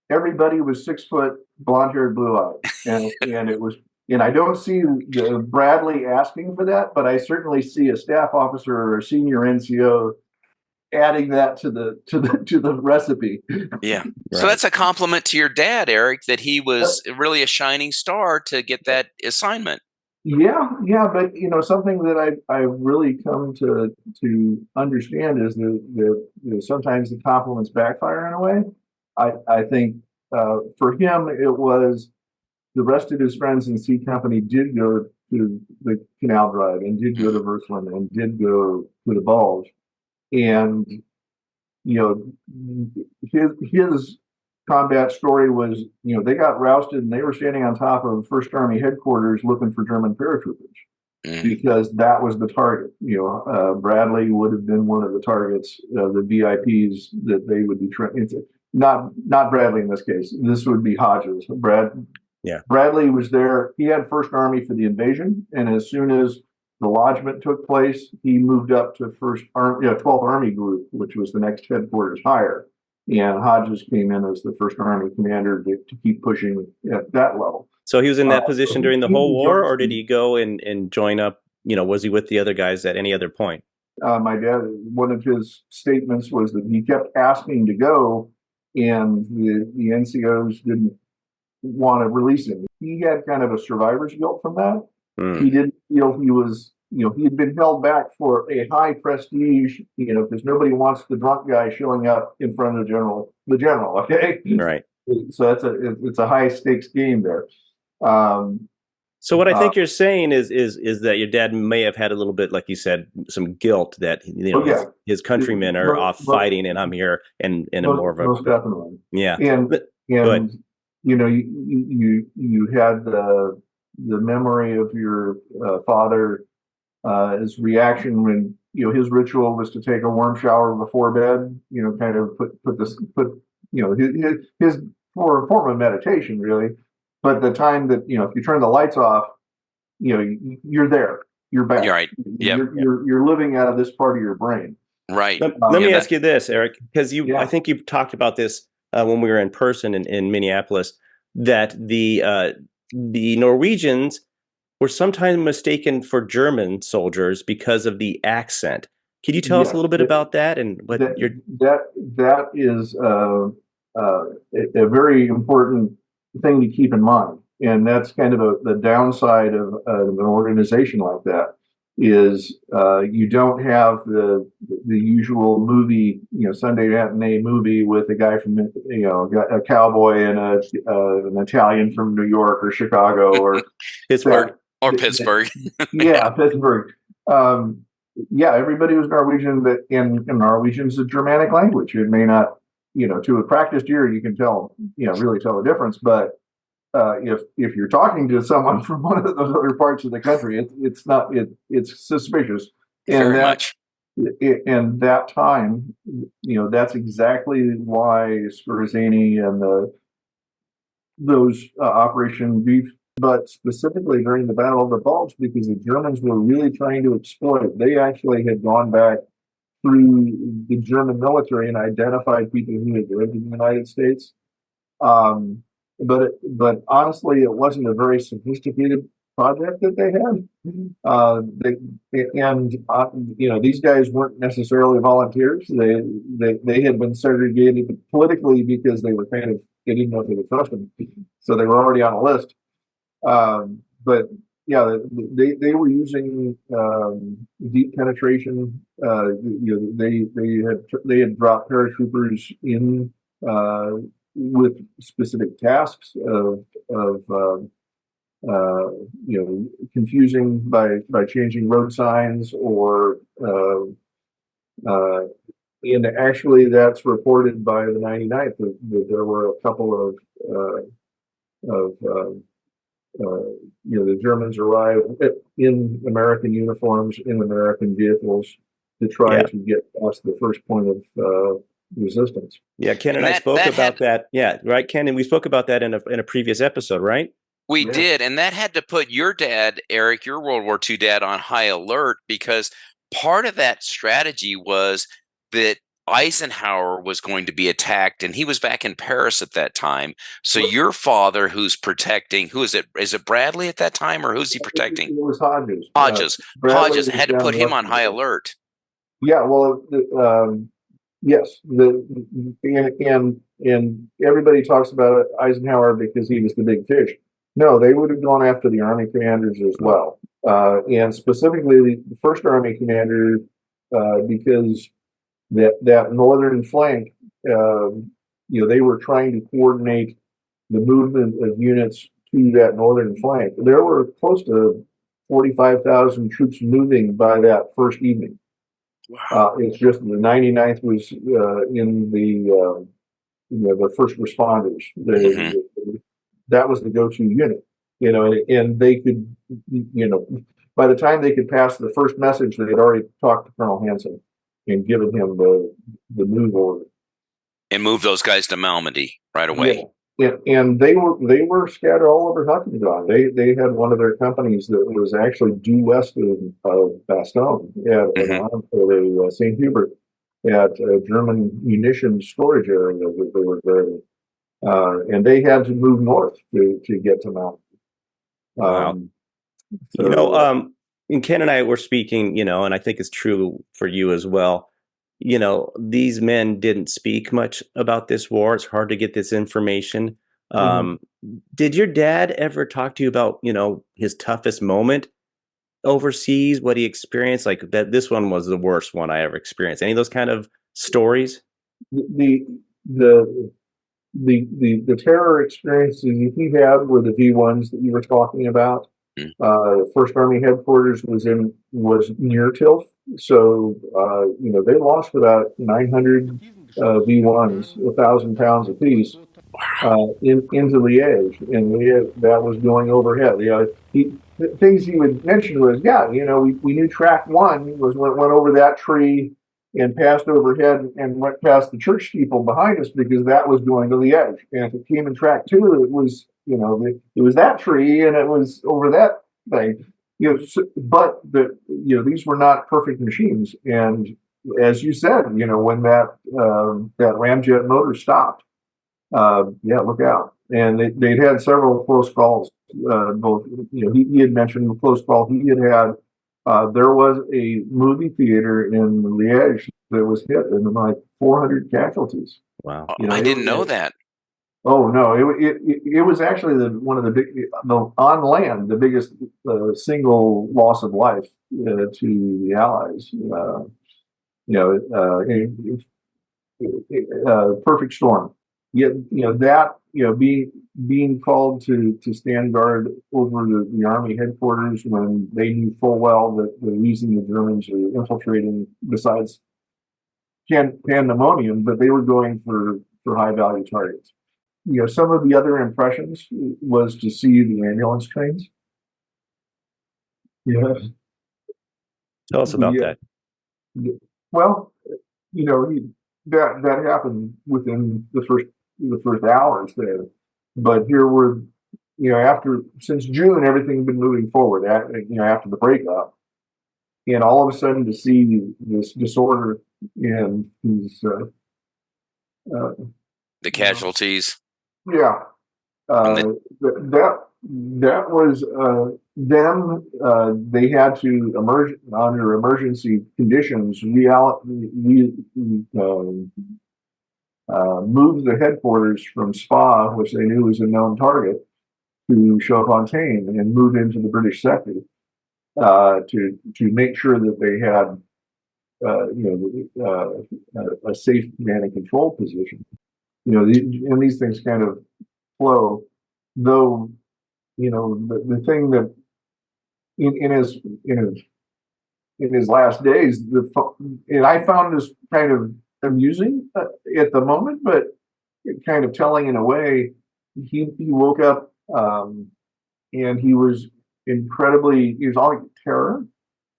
everybody was 6 foot, blonde haired, blue eyed, and it was. And I don't see Bradley asking for that, but I certainly see a staff officer or a senior NCO adding that to the recipe. Yeah. Right. So that's a compliment to your dad, Erik, that he was really a shining star to get that assignment. Yeah, but something that I really come to understand is that sometimes the compliments backfire in a way. I think for him it was the rest of his friends in C Company did go to the Canal Drive and did go to Versland and did go to the Bulge, and his combat story was, they got rousted and they were standing on top of First Army headquarters looking for German paratroopers because that was the target. Bradley would have been one of the targets, the VIPs that they would be trying. Not Bradley in this case. This would be Hodges. Bradley was there. He had First Army for the invasion, and as soon as the lodgment took place, he moved up to 12th Army Group, which was the next headquarters higher. And Hodges came in as the First Army commander to keep pushing at that level. So he was in that position during the whole war, or did he go and join up? Was he with the other guys at any other point? My dad, one of his statements was that he kept asking to go, and the NCOs didn't want to release him. He had kind of a survivor's guilt from that. He didn't feel he was, he had been held back for a high prestige, because nobody wants the drunk guy showing up in front of the general. Okay. Right. So it's a high stakes game there. So what I think you're saying is that your dad may have had a little bit, like you said, some guilt that his countrymen are off fighting and I'm here and in a more of a most definitely. Yeah. And you had the memory of your father, his reaction when his ritual was to take a warm shower before bed. Kind of his form of meditation really. But the time that if you turn the lights off, you're there. You're back. You're right. Yeah. You're living out of this part of your brain. Right. Let me ask you this, Erik, because I think you talked about this when we were in person in Minneapolis, that the Norwegians were sometimes mistaken for German soldiers because of the accent. Can you tell us a little bit about that and what that is a very important thing to keep in mind, and that's kind of the downside of an organization like that is you don't have the usual movie, Sunday matinee movie with a guy from a cowboy and an Italian from New York or Chicago or Pittsburgh. Pittsburgh. Pittsburgh. Everybody was Norwegian, but in Norwegian is a Germanic language. It may not, to a practiced ear, you can tell, really tell the difference. But if you're talking to someone from one of those other parts of the country, it's suspicious. Very much. And that time, that's exactly why Scorzani and those Operation Beef, but specifically during the Battle of the Bulge, because the Germans were really trying to exploit. They actually had gone back through the German military and identified people who had lived in the United States. But honestly, it wasn't a very sophisticated project that they had. These guys weren't necessarily volunteers. They had been segregated politically because they didn't know if they could trust them, so they were already on a list. But they were using deep penetration. They had dropped paratroopers in with specific tasks of confusing by changing road signs or and actually that's reported by the 99th that there were a couple of the Germans arrived in American uniforms in American vehicles to try to get past the first point of resistance. Yeah, Ken and And I that spoke that about had that. Yeah, right, Ken, and we spoke about that in a previous episode, right? we Yeah. did, and that had to put your dad, Erik, your World War II dad, on high alert, because part of that strategy was that Eisenhower was going to be attacked, and he was back in Paris at that time. So your father, who's protecting, who is it? Is it Bradley at that time, or who's he protecting? It was Hodges. Bradley Hodges was had to down put him on west of high it. alert. Yeah, well, yes, and everybody talks about Eisenhower because he was the big fish. No, they would have gone after the army commanders as well, and specifically the First Army commander, because that northern flank, they were trying to coordinate the movement of units to that northern flank. There were close to 45,000 troops moving by that first evening. It's just the 99th was in the first responders. That was the go-to unit, and they could, by the time they could pass the first message, they had already talked to Colonel Hanson and given him the move order. And move those guys to Malmedy right away. Yeah, and they were scattered all over Huckington. They had one of their companies that was actually due west of Bastogne at St. Hubert at a German munitions storage area that they were guarding, and they had to move north to get to Mount. Wow. So, and Ken and I were speaking, and I think it's true for you as well. These men didn't speak much about this war. It's hard to get this information. Did your dad ever talk to you about, his toughest moment overseas, what he experienced? Like that, this one was the worst one I ever experienced. Any of those kind of stories? the terror experiences he had were the V1s that you were talking about. First Army headquarters was near Tilth, so they lost about 900 V1s, 1,000 pounds apiece, into Liège, and that was going overhead. Things he would mention was, we knew track one went over that tree and passed overhead and went past the church steeple behind us because that was going to Liège. And if it came in track two, it was it was that tree and it was over that thing. But these were not perfect machines. And as you said, when that ramjet motor stopped, look out. And they'd had several close calls. Both, he had mentioned the close call he had. There was a movie theater in Liège that was hit, and like 400 casualties. Wow! I didn't know that. Oh no! It was actually one of the big on land, the biggest single loss of life to the Allies. Perfect storm. Yet being called to stand guard over the Army headquarters when they knew full well that the reason the Germans were infiltrating, besides pandemonium, but they were going for high value targets. Some of the other impressions was to see the ambulance trains. Yeah. Tell us about that. Well, that happened within the first hours there, but here we're, since June, everything's been moving forward. After the breakup, and all of a sudden to see this disorder and these the casualties. Yeah, that was them. They had to emerge under emergency conditions. Moved the headquarters from Spa, which they knew was a known target, to Chaudfontaine, and moved into the British sector to make sure that they had a safe command and control position. And these things kind of flow. Though, the thing that in his last days, and I found this kind of amusing at the moment, but kind of telling in a way. He woke up and he was all like terror,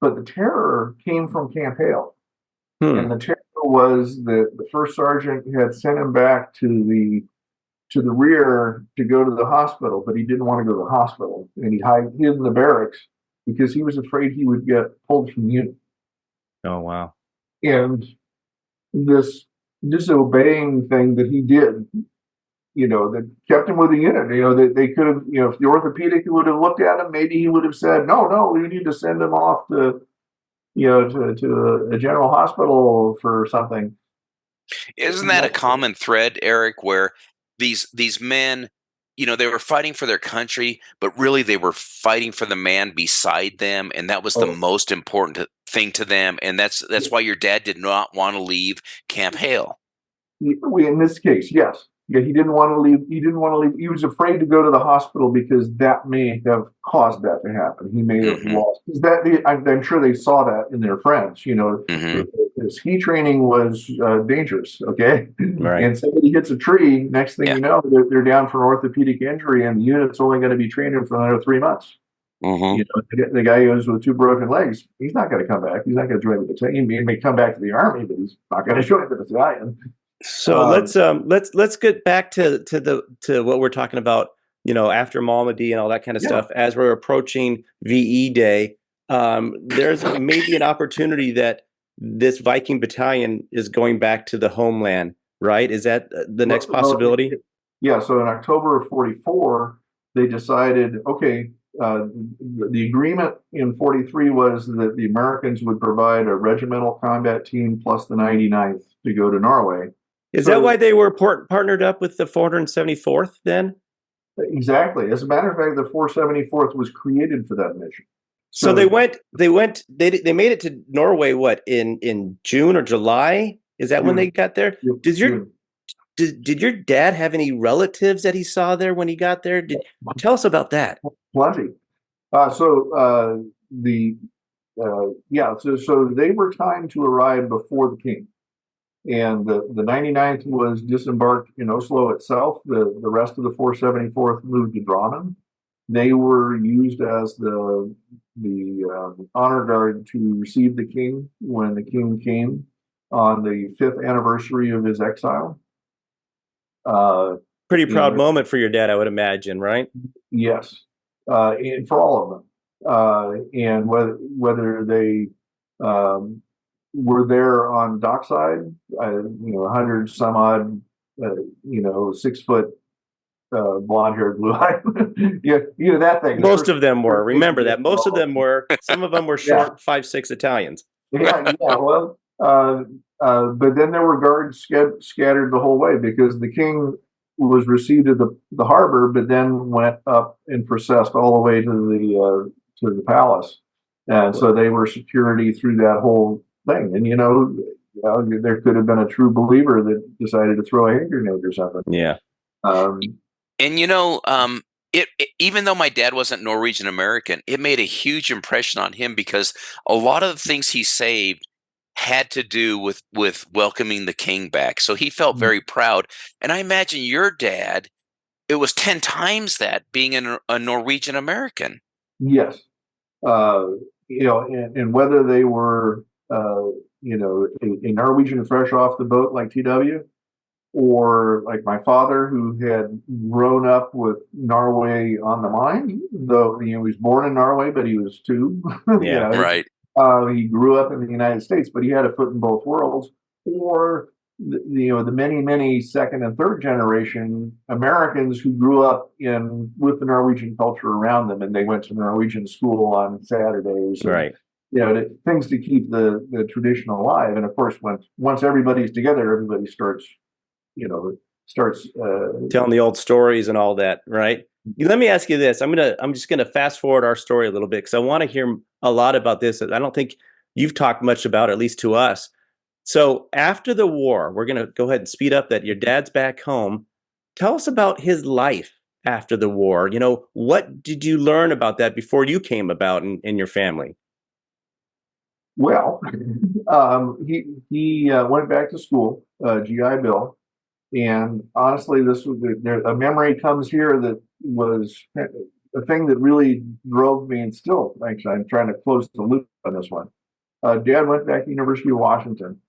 but the terror came from Camp Hale. And the terror was that the first sergeant had sent him back to the rear to go to the hospital, but he didn't want to go to the hospital, and he hid in the barracks because he was afraid he would get pulled from the unit. Oh, wow. And this disobeying thing that he did, that kept him with the unit. That they could have, if the orthopedic would have looked at him, maybe he would have said, no, we need to send him off to a general hospital for something. Isn't that a common thread, Erik, where these men, they were fighting for their country, but really they were fighting for the man beside them, and that was the most important thing to them, and that's why your dad did not want to leave Camp Hale. In this case, yes. Yeah, he didn't want to leave. He was afraid to go to the hospital because that may have caused that to happen. He may have lost. I'm sure they saw that in their friends. His ski training was dangerous. Okay, right. And somebody hits a tree. Next thing you know, they're down for an orthopedic injury, and the unit's only going to be training for another 3 months. The guy goes with 2 broken legs. He's not going to come back. He's not going to join the battalion. He may come back to the army, but he's not going to join the battalion. So let's get back to what we're talking about, after Malmedy and all that kind of stuff. As we're approaching VE Day, there's maybe an opportunity that this Viking battalion is going back to the homeland, right? Is that the next possibility? Yeah. So in October of 44, they decided, okay, the agreement in 43 was that the Americans would provide a regimental combat team plus the 99th to go to Norway. Is that why they were partnered up with the 474th then? Exactly. As a matter of fact, the 474th was created for that mission. So they made it to Norway, in June or July? Is that when they got there? Did your dad have any relatives that he saw there when he got there? Tell us about that. Plenty. So they were timed to arrive before the king. And the 99th was disembarked in Oslo itself. The rest of the 474th moved to Drammen. They were used as the honor guard to receive the king when the king came on the 5th anniversary of his exile. Pretty proud moment for your dad, I would imagine, right? Yes, and for all of them. And whether they were there on dockside, 100 some odd, 6 foot, blonde haired, blue eyed, that thing. Most of them were. Remember that. Most of them were. Some of them were short 5'6" Italians. Well, but then there were guards scattered the whole way because the king was received at the harbor, but then went up and processed all the way to the palace, and so they were security through that whole thing. And there could have been a true believer that decided to throw a hand grenade or something. Yeah. Even though my dad wasn't Norwegian American, it made a huge impression on him because a lot of the things he saved had to do with welcoming the king back. So he felt very proud. And I imagine your dad, it was 10 times that being a Norwegian American. Yes. And whether they were, a Norwegian fresh off the boat like TW, or like my father, who had grown up with Norway on the mind, though he was born in Norway, but he was 2. Right. He grew up in the United States, but he had a foot in both worlds. Or the many second and third generation Americans who grew up with the Norwegian culture around them, and they went to Norwegian school on Saturdays. Right. Things to keep the tradition alive. And of course, once everybody's together, everybody starts telling the old stories and all that, right? Let me ask you this. I'm just gonna fast forward our story a little bit because I want to hear a lot about this. I don't think you've talked much about, at least to us. So after the war, we're gonna go ahead and speed up that your dad's back home. Tell us about his life after the war. What did you learn about that before you came about in your family? Well, he went back to school, GI Bill. And honestly, this was a memory comes here that was a thing that really drove me, and still, actually, I'm trying to close the loop on this one. Dad went back to the University of Washington,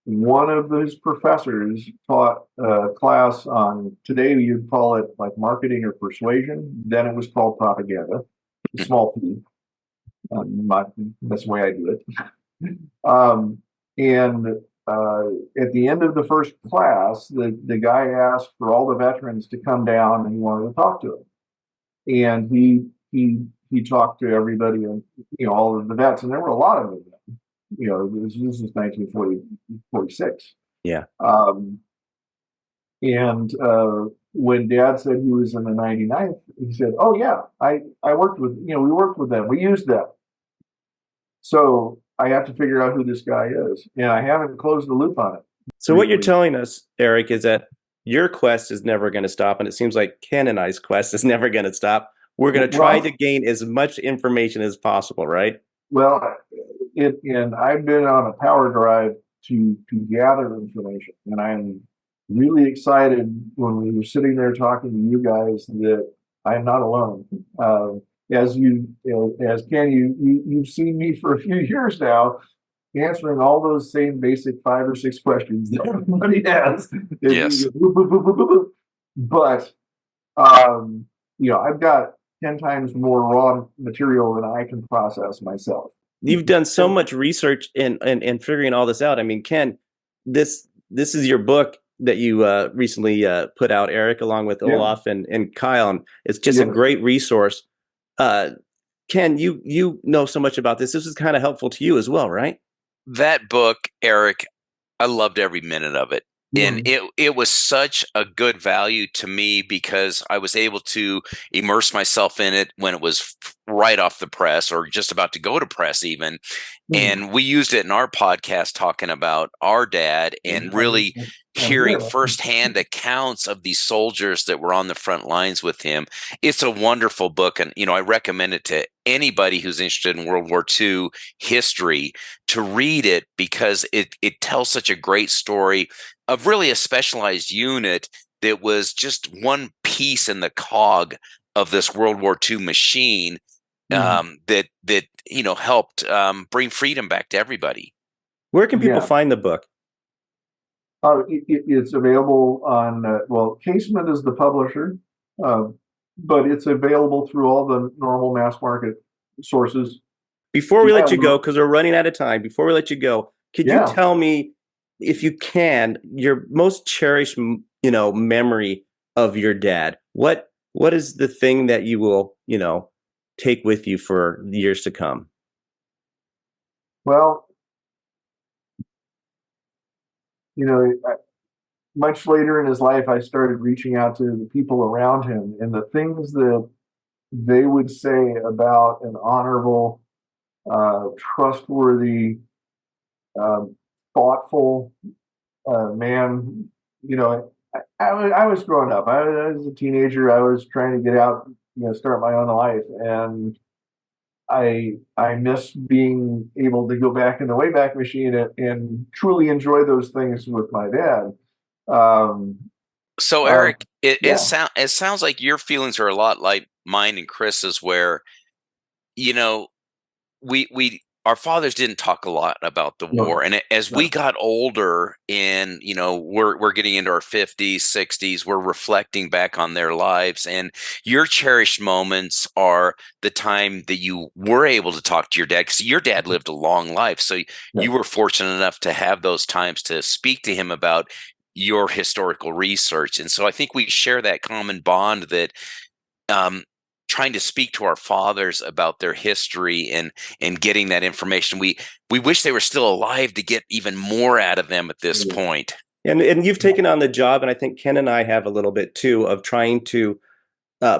one of his professors taught a class on, today you'd call it like marketing or persuasion. Then it was called propaganda, small p. That's the way I do it. And at the end of the first class, the guy asked for all the veterans to come down and he wanted to talk to him. And he talked to everybody and, all of the vets, and there were a lot of them. This is 1946. Yeah. And when Dad said he was in the 99th, he said, "Oh yeah, I worked with, we worked with them. We used them. So I have to figure out who this guy is, and I haven't closed the loop on it." So what you're telling us, Erik, is that your quest is never going to stop, and it seems like Ken and I's quest is never going to stop. We're going to try to gain as much information as possible, right? Well, and I've been on a power drive to gather information, and I'm really excited when we were sitting there talking to you guys that I'm not alone. As Ken, you've seen me for a few years now, answering all those same basic 5 or 6 questions that everybody has. Yes. But I've got 10 times more raw material than I can process myself. You've done so much research in figuring all this out. I mean, Ken, this is your book that you recently put out, Erik, along with Olaf and Kyle, and it's just a great resource. Ken, you know so much about this. This is kind of helpful to you as well, right? That book, Erik, I loved every minute of it. And it was such a good value to me because I was able to immerse myself in it when it was right off the press or just about to go to press even. And we used it in our podcast talking about our dad and really hearing firsthand accounts of these soldiers that were on the front lines with him. It's a wonderful book. And, I recommend it to anybody who's interested in World War II history to read it because it tells such a great story of really a specialized unit that was just one piece in the cog of this World War II machine that helped bring freedom back to everybody. Where can people find the book? It's available on, Casement is the publisher, but it's available through all the normal mass market sources. Before we let you go, because we're running out of time, before we let you go, could you tell me, if you can, your most cherished, memory of your dad? What is the thing that you will, take with you for years to come? Well, much later in his life, I started reaching out to the people around him, and the things that they would say about an honorable, trustworthy, thoughtful man. I was growing up. I was a teenager. I was trying to get out, start my own life, and I miss being able to go back in the Wayback Machine and truly enjoy those things with my dad. So Erik, it sounds like your feelings are a lot like mine and Chris's, where our fathers didn't talk a lot about the war, and as we got older and we're getting into our 50s, 60s, we're reflecting back on their lives, and your cherished moments are the time that you were able to talk to your dad, because your dad lived a long life, so you were fortunate enough to have those times to speak to him about your historical research. And so I think we share that common bond that trying to speak to our fathers about their history and getting that information. We wish they were still alive to get even more out of them at this point. And you've taken on the job, and I think Ken and I have a little bit too, of trying to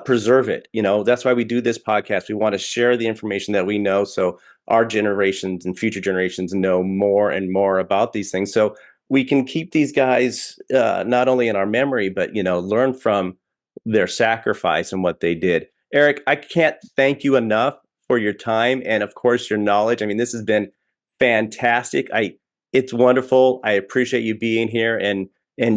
preserve it. That's why we do this podcast. We want to share the information that we know, so our generations and future generations know more and more about these things, so we can keep these guys not only in our memory, but learn from their sacrifice and what they did. Erik, I can't thank you enough for your time and, of course, your knowledge. I mean, this has been fantastic. It's wonderful. I appreciate you being here and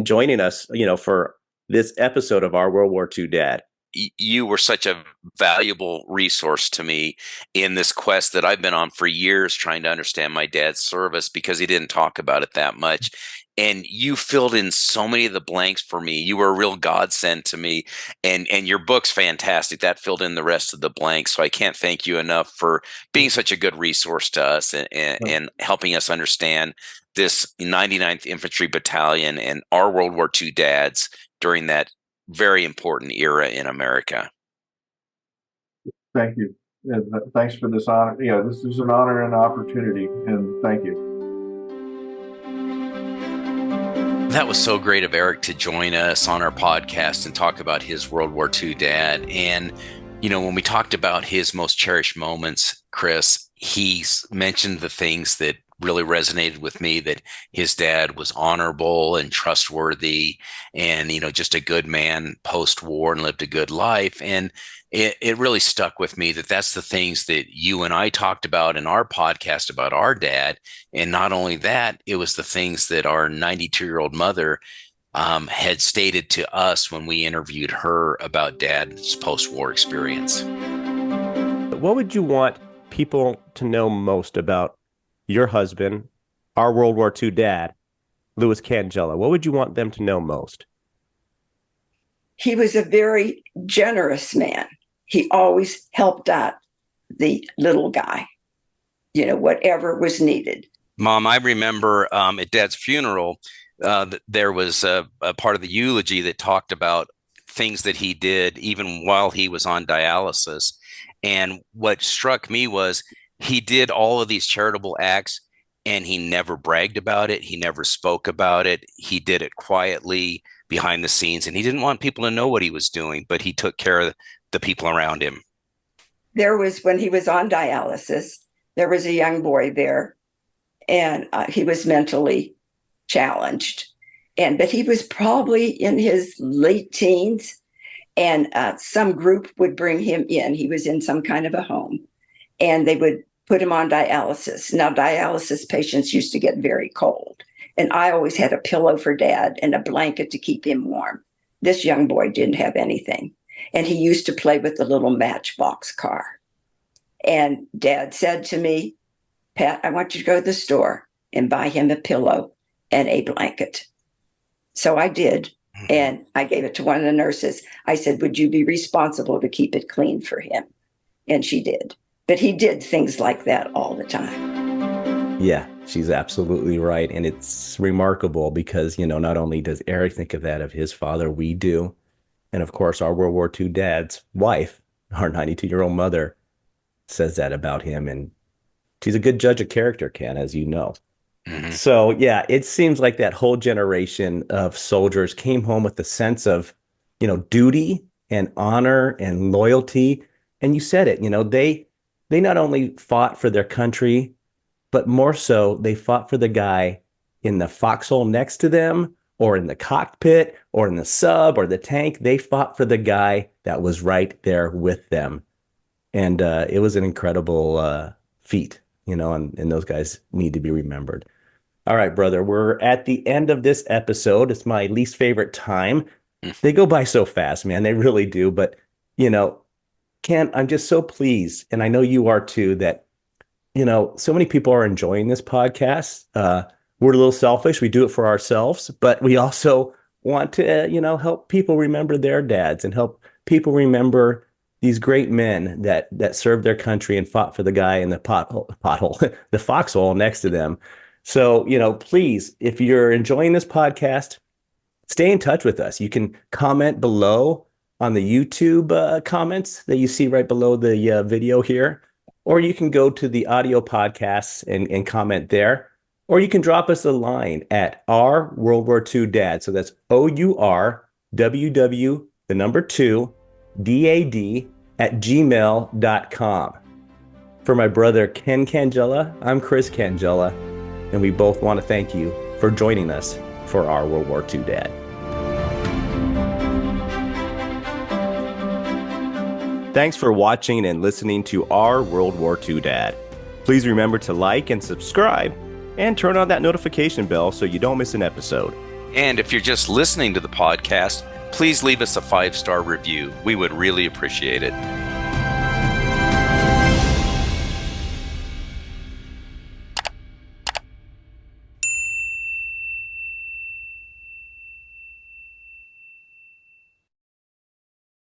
joining us, for this episode of our World War II Dad. you were such a valuable resource to me in this quest that I've been on for years, trying to understand my dad's service, because he didn't talk about it that much. And you filled in so many of the blanks for me. You were a real godsend to me, and your book's fantastic. That filled in the rest of the blanks. So I can't thank you enough for being such a good resource to us and helping us understand this 99th Infantry Battalion and our World War II dads during that very important era in America. Thank you. Thanks for this honor. Yeah, this is an honor and opportunity, and thank you. That was so great of Erik to join us on our podcast and talk about his World War II dad. And, when we talked about his most cherished moments, Chris, he mentioned the things that really resonated with me, that his dad was honorable and trustworthy and, just a good man post-war and lived a good life. And it really stuck with me that that's the things that you and I talked about in our podcast about our dad. And not only that, it was the things that our 92-year-old mother had stated to us when we interviewed her about dad's post-war experience. What would you want people to know most about your husband, our World War II dad, Louis Cangilla? What would you want them to know most? He was a very generous man. He always helped out the little guy, whatever was needed. Mom, I remember at Dad's funeral, there was a part of the eulogy that talked about things that he did even while he was on dialysis. And what struck me was he did all of these charitable acts and he never bragged about it. He never spoke about it. He did it quietly behind the scenes, and he didn't want people to know what he was doing, but he took care of the people around him. When he was on dialysis, there was a young boy there, and he was mentally challenged. But he was probably in his late teens, and some group would bring him in. He was in some kind of a home, and they would put him on dialysis. Now, dialysis patients used to get very cold, and I always had a pillow for Dad and a blanket to keep him warm. This young boy didn't have anything, and he used to play with the little Matchbox car. And Dad said to me, "Pat, I want you to go to the store and buy him a pillow and a blanket." So I did, and I gave it to one of the nurses. I said, "Would you be responsible to keep it clean for him?" And she did. But he did things like that all the time. Yeah, she's absolutely right. And it's remarkable because, not only does Erik think of that of his father, we do. And of course, our World War II dad's wife, our 92-year-old mother, says that about him. And she's a good judge of character, Ken, as you know. Mm-hmm. So, yeah, it seems like that whole generation of soldiers came home with a sense of, duty and honor and loyalty. And you said it, they not only fought for their country, but more so, they fought for the guy in the foxhole next to them, or in the cockpit, or in the sub, or the tank. They fought for the guy that was right there with them. And it was an incredible feat, and those guys need to be remembered. All right, brother, we're at the end of this episode. It's my least favorite time. They go by so fast, man. They really do. But, Ken, I'm just so pleased, and I know you are too, that, so many people are enjoying this podcast. We're a little selfish. We do it for ourselves, but we also want to, help people remember their dads and help people remember these great men that served their country and fought for the guy in the pothole, the foxhole next to them. So, please, if you're enjoying this podcast, stay in touch with us. You can comment below on the YouTube comments that you see right below the video here, or you can go to the audio podcasts and comment there, or you can drop us a line at our World War II Dad. So that's OURWW, the number 2, DAD @gmail.com. For my brother Ken Cangilla, I'm Chris Cangilla, and we both want to thank you for joining us for our World War II Dad. Thanks for watching and listening to our World War II Dad. Please remember to like and subscribe and turn on that notification bell so you don't miss an episode. And if you're just listening to the podcast, please leave us a 5-star review. We would really appreciate it.